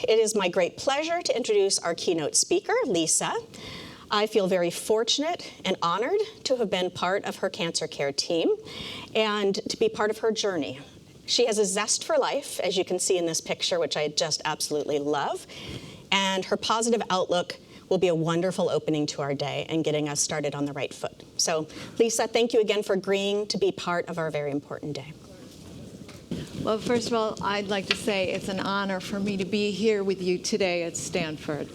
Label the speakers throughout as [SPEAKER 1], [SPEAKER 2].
[SPEAKER 1] it is my great pleasure to introduce our keynote speaker, Lisa. I feel very fortunate and honored to have been part of her cancer care team and to be part of her journey. She has a zest for life, as you can see in this picture, which I just absolutely love. And her positive outlook will be a wonderful opening to our day and getting us started on the right foot. So, Lisa, thank you again for agreeing to be part of our very important day.
[SPEAKER 2] Well, first of all, I'd like to say it's an honor for me to be here with you today at Stanford.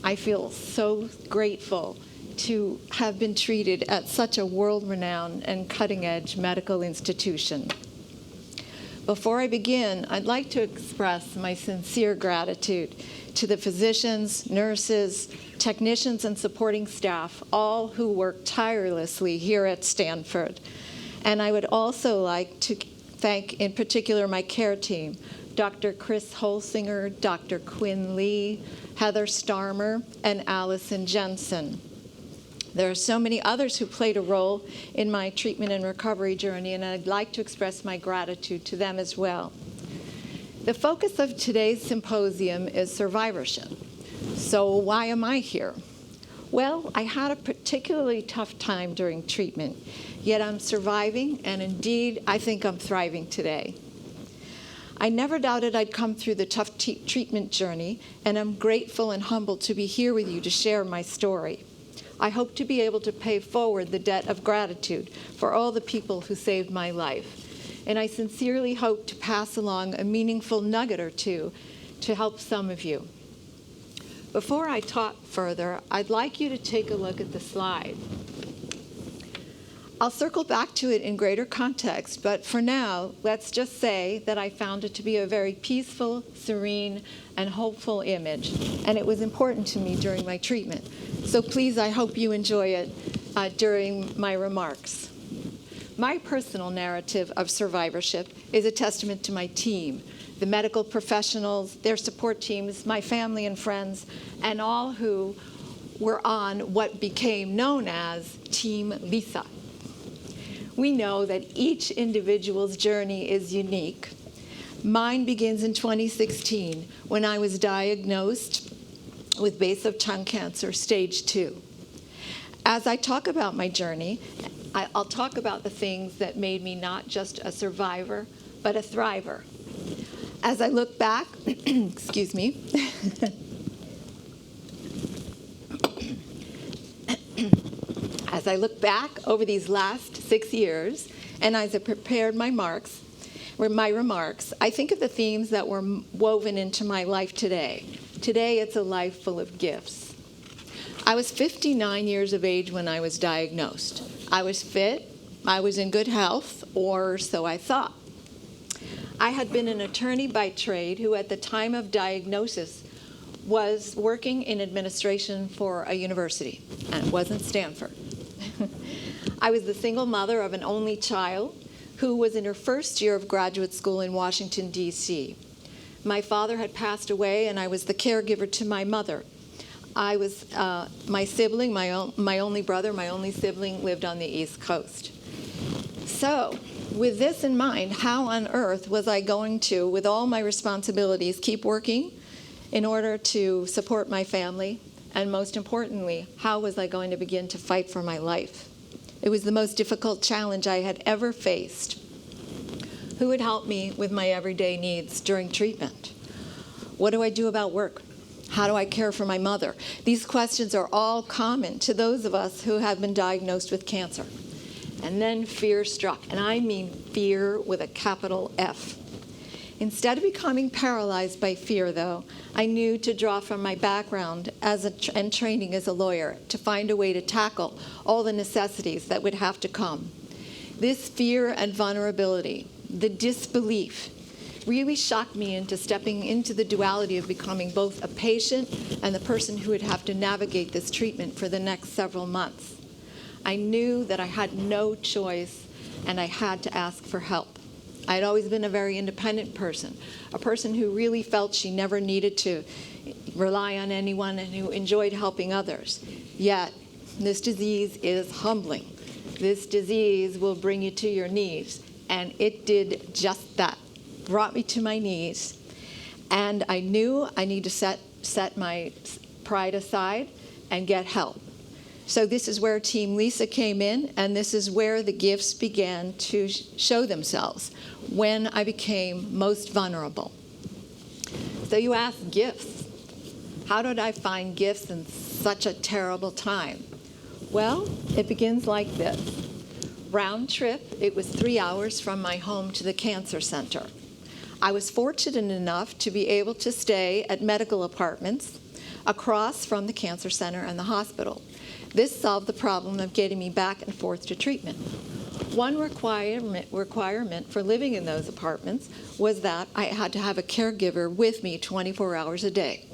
[SPEAKER 2] I feel so grateful to have been treated at such a world-renowned and cutting-edge medical institution. Before I begin, I'd like to express my sincere gratitude to the physicians, nurses, technicians, and supporting staff, all who work tirelessly here at Stanford. And I would also like to thank, in particular, my care team, Dr. Chris Holsinger, Dr. Quinn Lee, Heather Starmer, and Allison Jensen. There are so many others who played a role in my treatment and recovery journey, and I'd like to express my gratitude to them as well. The focus of today's symposium is survivorship. So why am I here? Well, I had a particularly tough time during treatment, yet I'm surviving, and indeed, I think I'm thriving today. I never doubted I'd come through the tough treatment journey, and I'm grateful and humbled to be here with you to share my story. I hope to be able to pay forward the debt of gratitude for all the people who saved my life. And I sincerely hope to pass along a meaningful nugget or two to help some of you. Before I talk further, I'd like you to take a look at the slide. I'll circle back to it in greater context, but for now, let's just say that I found it to be a very peaceful, serene, and hopeful image, and it was important to me during my treatment. So please, I hope you enjoy it during my remarks. My personal narrative of survivorship is a testament to my team, the medical professionals, their support teams, my family and friends, and all who were on what became known as Team Lisa. We know that each individual's journey is unique. Mine begins in 2016 when I was diagnosed with base of tongue cancer, stage 2. As I talk about my journey, I'll talk about the things that made me not just a survivor, but a thriver. As I look back, excuse me, as I look back over these last 6 years, and as I prepared my remarks, I think of the themes that were woven into my life today. Today, it's a life full of gifts. I was 59 years of age when I was diagnosed. I was fit, I was in good health, or so I thought. I had been an attorney by trade who at the time of diagnosis was working in administration for a university, and it wasn't Stanford. I was the single mother of an only child who was in her first year of graduate school in Washington, D.C. My father had passed away, and I was the caregiver to my mother. I was my sibling, my only brother, my only sibling lived on the East Coast. So, with this in mind, how on earth was I going to, with all my responsibilities, keep working in order to support my family? And most importantly, how was I going to begin to fight for my life? It was the most difficult challenge I had ever faced. Who would help me with my everyday needs during treatment? What do I do about work? How do I care for my mother? These questions are all common to those of us who have been diagnosed with cancer. And then fear struck, and I mean fear with a capital F. Instead of becoming paralyzed by fear, though, I knew to draw from my background and training as a lawyer to find a way to tackle all the necessities that would have to come. This fear and vulnerability, the disbelief, really shocked me into stepping into the duality of becoming both a patient and the person who would have to navigate this treatment for the next several months. I knew that I had no choice, and I had to ask for help. I had always been a very independent person, a person who really felt she never needed to rely on anyone and who enjoyed helping others. Yet, this disease is humbling. This disease will bring you to your knees, and it did just that, brought me to my knees. And I knew I need to set my pride aside and get help. So this is where Team Lisa came in, and this is where the gifts began to show themselves, when I became most vulnerable. So you ask, gifts. How did I find gifts in such a terrible time? Well, it begins like this. Round trip, it was 3 hours from my home to the cancer center. I was fortunate enough to be able to stay at medical apartments across from the cancer center and the hospital. This solved the problem of getting me back and forth to treatment. One requirement for living in those apartments was that I had to have a caregiver with me 24 hours a day.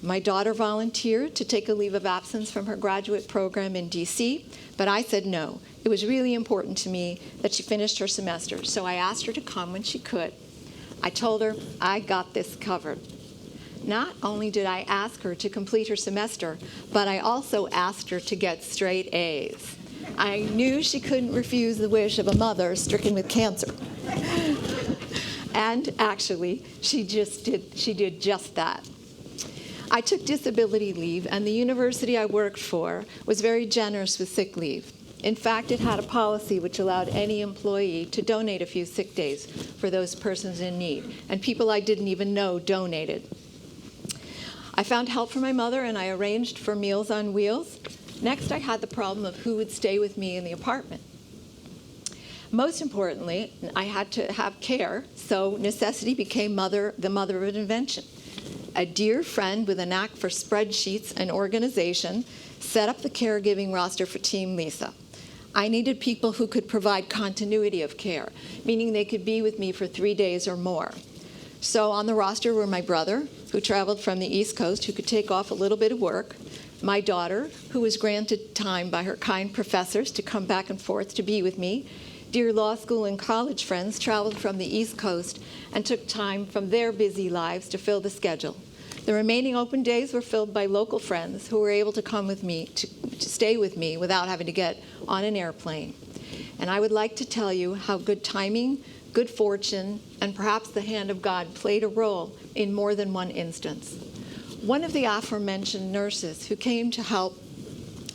[SPEAKER 2] My daughter volunteered to take a leave of absence from her graduate program in DC, but I said no. It was really important to me that she finished her semester, so I asked her to come when she could. I told her, I got this covered. Not only did I ask her to complete her semester, but I also asked her to get straight A's. I knew she couldn't refuse the wish of a mother stricken with cancer. And actually, she did just that. I took disability leave, and the university I worked for was very generous with sick leave. In fact, it had a policy which allowed any employee to donate a few sick days for those persons in need, and people I didn't even know donated. I found help for my mother, and I arranged for Meals on Wheels. Next, I had the problem of who would stay with me in the apartment. Most importantly, I had to have care, so necessity became the mother of invention. A dear friend with a knack for spreadsheets and organization set up the caregiving roster for Team Lisa. I needed people who could provide continuity of care, meaning they could be with me for 3 days or more. So on the roster were my brother, who traveled from the East Coast, who could take off a little bit of work, my daughter, who was granted time by her kind professors to come back and forth to be with me. Dear law school and college friends traveled from the East Coast and took time from their busy lives to fill the schedule. The remaining open days were filled by local friends who were able to come with me, to stay with me without having to get on an airplane. And I would like to tell you how good timing, good fortune, and perhaps the hand of God played a role in more than one instance. One of the aforementioned nurses who came to help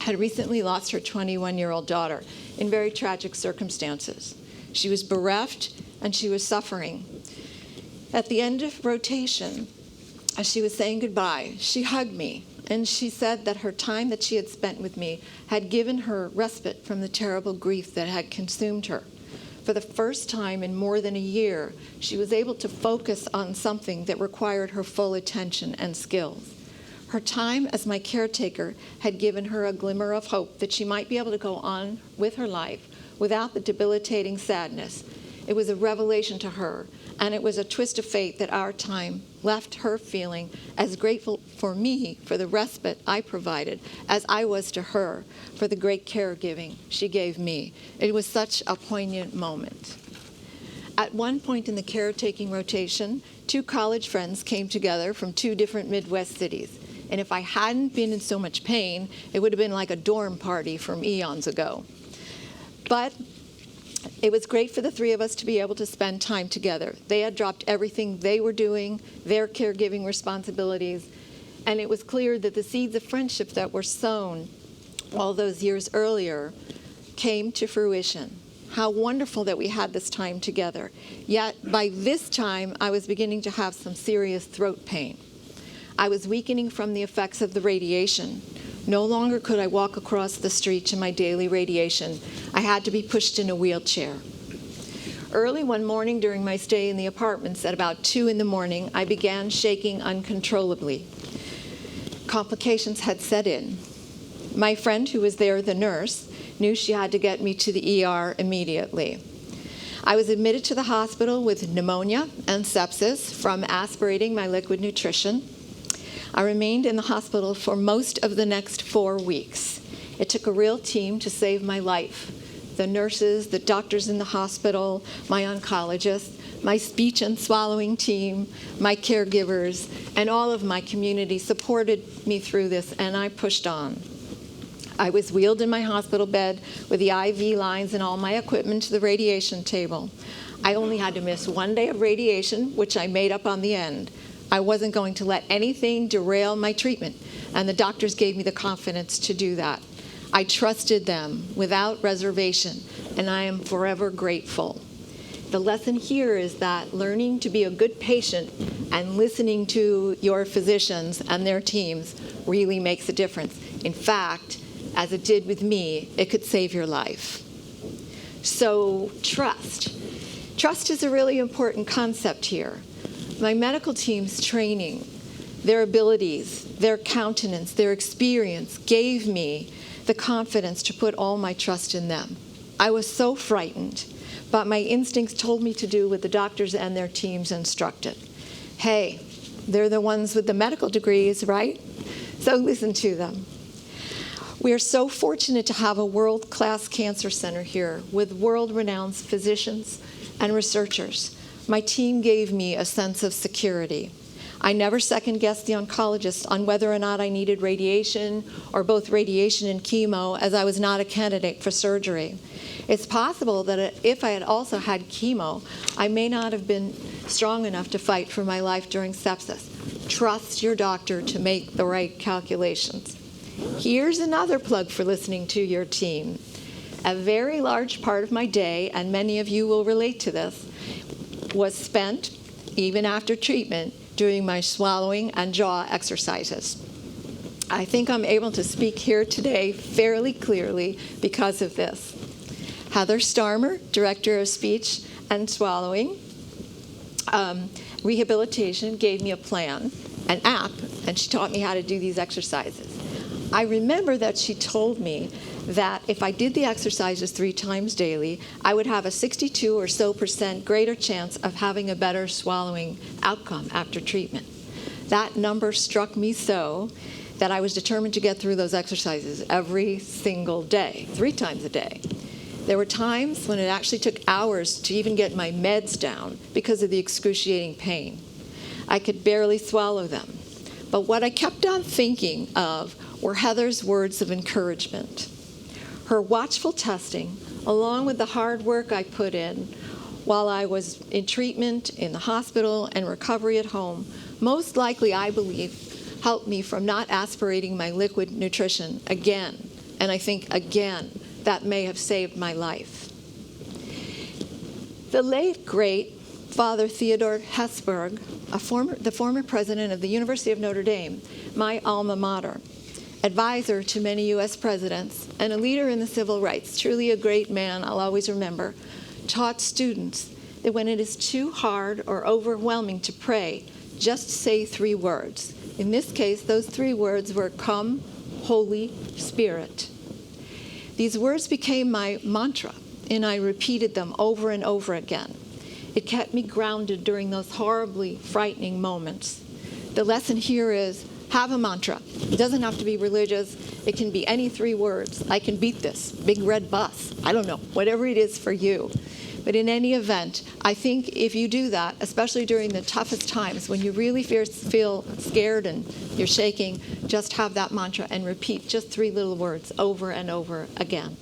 [SPEAKER 2] had recently lost her 21-year-old daughter in very tragic circumstances. She was bereft and she was suffering. At the end of rotation, as she was saying goodbye, she hugged me, and she said that her time that she had spent with me had given her respite from the terrible grief that had consumed her. For the first time in more than a year, she was able to focus on something that required her full attention and skills. Her time as my caretaker had given her a glimmer of hope that she might be able to go on with her life without the debilitating sadness. It was a revelation to her, and it was a twist of fate that our time left her feeling as grateful for me for the respite I provided as I was to her for the great caregiving she gave me. It was such a poignant moment. At one point in the caretaking rotation, 2 college friends came together from 2 different Midwest cities. And if I hadn't been in so much pain, it would have been like a dorm party from eons ago. But it was great for the 3 of us to be able to spend time together. They had dropped everything they were doing, their caregiving responsibilities, and it was clear that the seeds of friendship that were sown all those years earlier came to fruition. How wonderful that we had this time together. Yet by this time, I was beginning to have some serious throat pain. I was weakening from the effects of the radiation. No longer could I walk across the street to my daily radiation. I had to be pushed in a wheelchair. Early one morning during my stay in the apartments at about 2 in the morning, I began shaking uncontrollably. Complications had set in. My friend who was there, the nurse, knew she had to get me to the ER immediately. I was admitted to the hospital with pneumonia and sepsis from aspirating my liquid nutrition. I remained in the hospital for most of the next 4 weeks. It took a real team to save my life. The nurses, the doctors in the hospital, my oncologist, my speech and swallowing team, my caregivers, and all of my community supported me through this, and I pushed on. I was wheeled in my hospital bed with the IV lines and all my equipment to the radiation table. I only had to miss 1 day of radiation, which I made up on the end. I wasn't going to let anything derail my treatment, and the doctors gave me the confidence to do that. I trusted them without reservation, and I am forever grateful. The lesson here is that learning to be a good patient and listening to your physicians and their teams really makes a difference. In fact, as it did with me, it could save your life. So, trust. Trust is a really important concept here. My medical team's training, their abilities, their countenance, their experience gave me the confidence to put all my trust in them. I was so frightened, but my instincts told me to do what the doctors and their teams instructed. Hey, they're the ones with the medical degrees, right? So listen to them. We are so fortunate to have a world-class cancer center here with world-renowned physicians and researchers. My team gave me a sense of security. I never second-guessed the oncologist on whether or not I needed radiation or both radiation and chemo, as I was not a candidate for surgery. It's possible that if I had also had chemo, I may not have been strong enough to fight for my life during sepsis. Trust your doctor to make the right calculations. Here's another plug for listening to your team. A very large part of my day, and many of you will relate to this, was spent, even after treatment, doing my swallowing and jaw exercises. I think I'm able to speak here today fairly clearly because of this. Heather Starmer, Director of Speech and Swallowing Rehabilitation, gave me a plan, an app, and she taught me how to do these exercises. I remember that she told me that if I did the exercises 3 times daily, I would have a 62% or so greater chance of having a better swallowing outcome after treatment. That number struck me so that I was determined to get through those exercises every single day, 3 times a day. There were times when it actually took hours to even get my meds down because of the excruciating pain. I could barely swallow them. But what I kept on thinking of were Heather's words of encouragement. Her watchful testing, along with the hard work I put in while I was in treatment, in the hospital, and recovery at home, most likely, I believe, helped me from not aspirating my liquid nutrition again. And I think, again, that may have saved my life. The late, great Father Theodore Hesburgh, the former president of the University of Notre Dame, my alma mater, advisor to many U.S. presidents, and a leader in the civil rights, truly a great man I'll always remember, taught students that when it is too hard or overwhelming to pray, just say 3 words. In this case, those 3 words were, "Come, Holy Spirit." These words became my mantra, and I repeated them over and over again. It kept me grounded during those horribly frightening moments. The lesson here is, have a mantra. It doesn't have to be religious. It can be any 3 words. I can beat this. Big red bus. I don't know. Whatever it is for you. But in any event, I think if you do that, especially during the toughest times when you really feel scared and you're shaking, just have that mantra and repeat just 3 little words over and over again.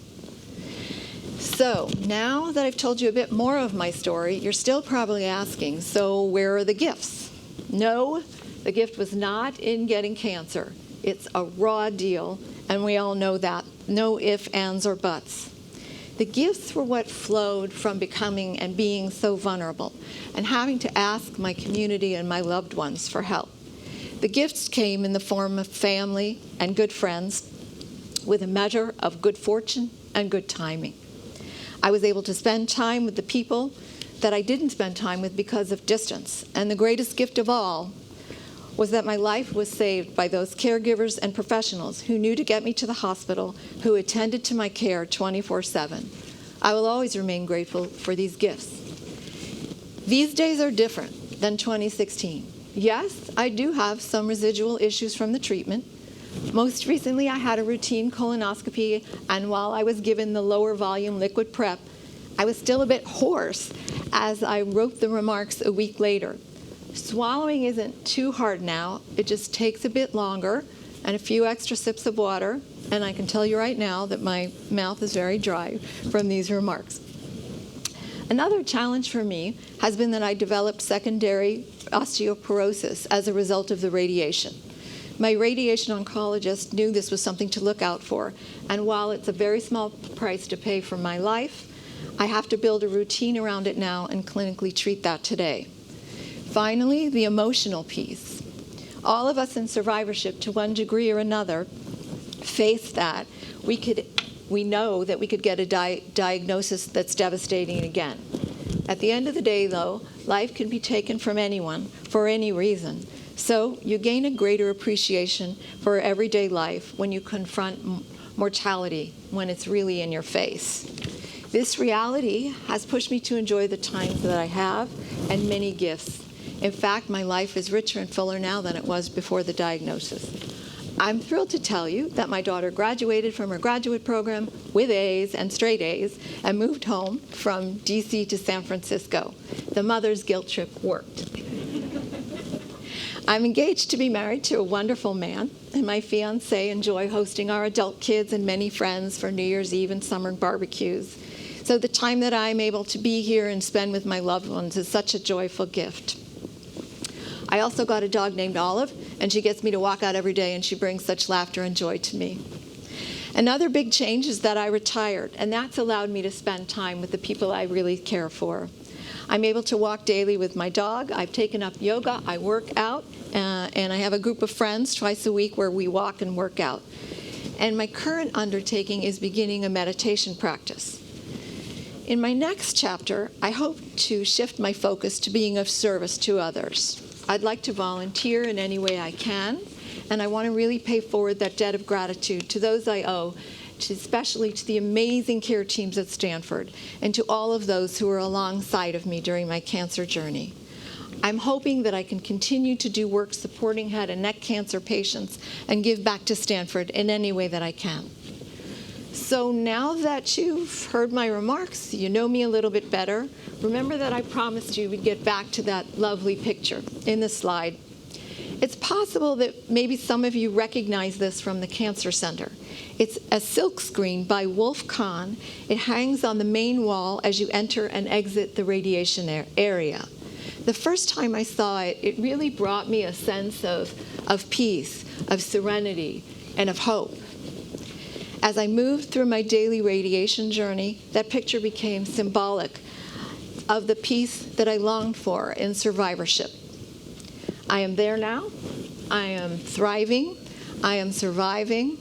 [SPEAKER 2] So now that I've told you a bit more of my story, you're still probably asking, so where are the gifts? No, the gift was not in getting cancer. It's a raw deal, and we all know that. No ifs, ands, or buts. The gifts were what flowed from becoming and being so vulnerable and having to ask my community and my loved ones for help. The gifts came in the form of family and good friends with a measure of good fortune and good timing. I was able to spend time with the people that I didn't spend time with because of distance. And the greatest gift of all was that my life was saved by those caregivers and professionals who knew to get me to the hospital, who attended to my care 24/7. I will always remain grateful for these gifts. These days are different than 2016. Yes, I do have some residual issues from the treatment. Most recently, I had a routine colonoscopy, and while I was given the lower volume liquid prep, I was still a bit hoarse as I wrote the remarks a week later. Swallowing isn't too hard now. It just takes a bit longer and a few extra sips of water, and I can tell you right now that my mouth is very dry from these remarks. Another challenge for me has been that I developed secondary osteoporosis as a result of the radiation. My radiation oncologist knew this was something to look out for, and while it's a very small price to pay for my life, I have to build a routine around it now and clinically treat that today. Finally, the emotional piece. All of us in survivorship, to one degree or another, face that. We know that we could get a diagnosis that's devastating again. At the end of the day, though, life can be taken from anyone for any reason. So you gain a greater appreciation for everyday life when you confront mortality, when it's really in your face. This reality has pushed me to enjoy the times that I have and many gifts. In fact, my life is richer and fuller now than it was before the diagnosis. I'm thrilled to tell you that my daughter graduated from her graduate program with A's and straight A's and moved home from DC to San Francisco. The mother's guilt trip worked. I'm engaged to be married to a wonderful man, and my fiancé enjoy hosting our adult kids and many friends for New Year's Eve and summer barbecues. So the time that I'm able to be here and spend with my loved ones is such a joyful gift. I also got a dog named Olive, and she gets me to walk out every day, and she brings such laughter and joy to me. Another big change is that I retired, and that's allowed me to spend time with the people I really care for. I'm able to walk daily with my dog. I've taken up yoga. I work out, and I have a group of friends twice a week where we walk and work out. And my current undertaking is beginning a meditation practice. In my next chapter, I hope to shift my focus to being of service to others. I'd like to volunteer in any way I can, and I want to really pay forward that debt of gratitude to those I owe, especially to the amazing care teams at Stanford, and to all of those who were alongside of me during my cancer journey. I'm hoping that I can continue to do work supporting head and neck cancer patients and give back to Stanford in any way that I can. So now that you've heard my remarks, you know me a little bit better, remember that I promised you we'd get back to that lovely picture in the slide. It's possible that maybe some of you recognize this from the Cancer Center. It's a silk screen by Wolf Kahn. It hangs on the main wall as you enter and exit the radiation area. The first time I saw it, it really brought me a sense of peace, of serenity, and of hope. As I moved through my daily radiation journey, that picture became symbolic of the peace that I longed for in survivorship. I am there now. I am thriving. I am surviving.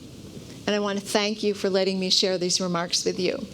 [SPEAKER 2] And I want to thank you for letting me share these remarks with you.